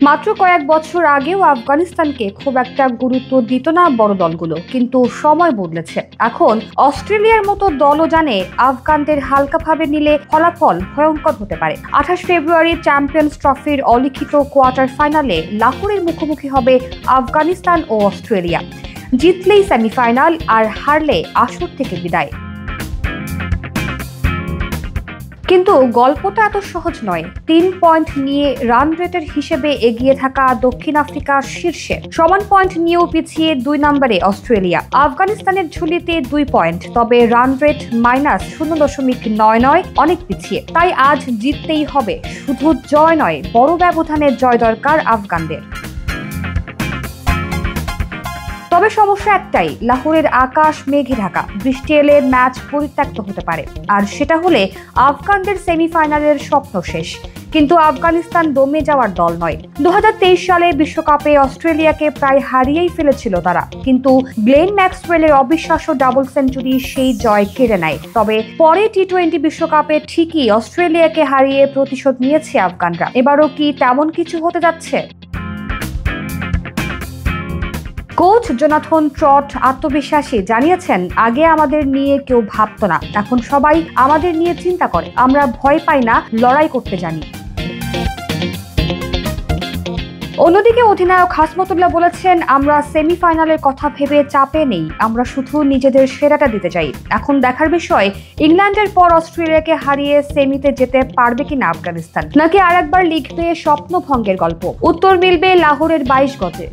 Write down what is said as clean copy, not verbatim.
মাত্র কয়েক বছর আগেও আফগানিস্তানকে খুব একটা গুরুত্ব দিত না বড় দলগুলো, কিন্তু সময় বদলেছে। এখন অস্ট্রেলিয়ার মতো দলও জানে আফগানদের হালকাভাবে নিলে ফলাফল ভয়ঙ্কর হতে পারে। 28 ফেব্রুয়ারি চ্যাম্পিয়ন্স ট্রফির অলিখিত কোয়ার্টার ফাইনালে লাহোরের মুখোমুখি হবে আফগানিস্তান ও অস্ট্রেলিয়া। জিতলেই সেমিফাইনাল, আর হারলে আসর থেকে বিদায়। কিন্তু গল্পটা এত সহজ নয়। 3 পয়েন্ট নিয়ে রান রেটের হিসেবে এগিয়ে থাকা দক্ষিণ আফ্রিকার শীর্ষে, সমান পয়েন্ট নিয়েও পিছিয়ে 2 নম্বরে অস্ট্রেলিয়া। আফগানিস্তানের ঝুলিতে 2 পয়েন্ট, তবে রান রেট -0.99, অনেক পিছিয়ে। তাই আজ জিততেই হবে। শুধু জয় নয়, বড় ব্যবধানের জয় দরকার আফগানদের। তবে সমস্যা একটাই, লাহোরের আকাশ মেঘে ঢাকা। বৃষ্টি এলে ম্যাচ পরিত্যক্ত হতে পারে, আর সেটা হলে আফগানদের সেমিফাইনালের স্বপ্ন শেষ। কিন্তু আফগানিস্তান দমে যাওয়ার দল নয়। 2023 সালে বিশ্বকাপে অস্ট্রেলিয়াকে প্রায় হারিয়েই ফেলেছিল তারা, কিন্তু গ্লেন ম্যাক্সওয়েলের অবিশ্বাস্য ডাবল সেঞ্চুরি সেই জয় কেড়ে নেয়। তবে পরে টি-20 বিশ্বকাপে ঠিকই অস্ট্রেলিয়াকে হারিয়ে প্রতিশোধ নিয়েছে আফগানরা। এবারও কি তেমন কিছু হতে যাচ্ছে? কোচ জোনাথন ট্রট আত্মবিশ্বাসী জানিয়েছেন, আগে আমাদের নিয়ে কেউ ভাবতো না, এখন সবাই আমাদের নিয়ে চিন্তা করে। আমরা ভয় পাই না, লড়াই করতে জানি। অন্যদিকে অধিনায়ক হাসমতুল্লাহ বলেছেন, আমরা সেমিফাইনালের কথা ভেবে চাপে নেই, আমরা শুধু নিজেদের সেরাটা দিতে চাই। এখন দেখার বিষয়, ইংল্যান্ডের পর অস্ট্রেলিয়াকে হারিয়ে সেমিতে যেতে পারবে কিনা আফগানিস্তান, নাকি আরেকবার লিখবে স্বপ্নভঙ্গের গল্প। উত্তর মিলবে লাহোরের 22 গজে।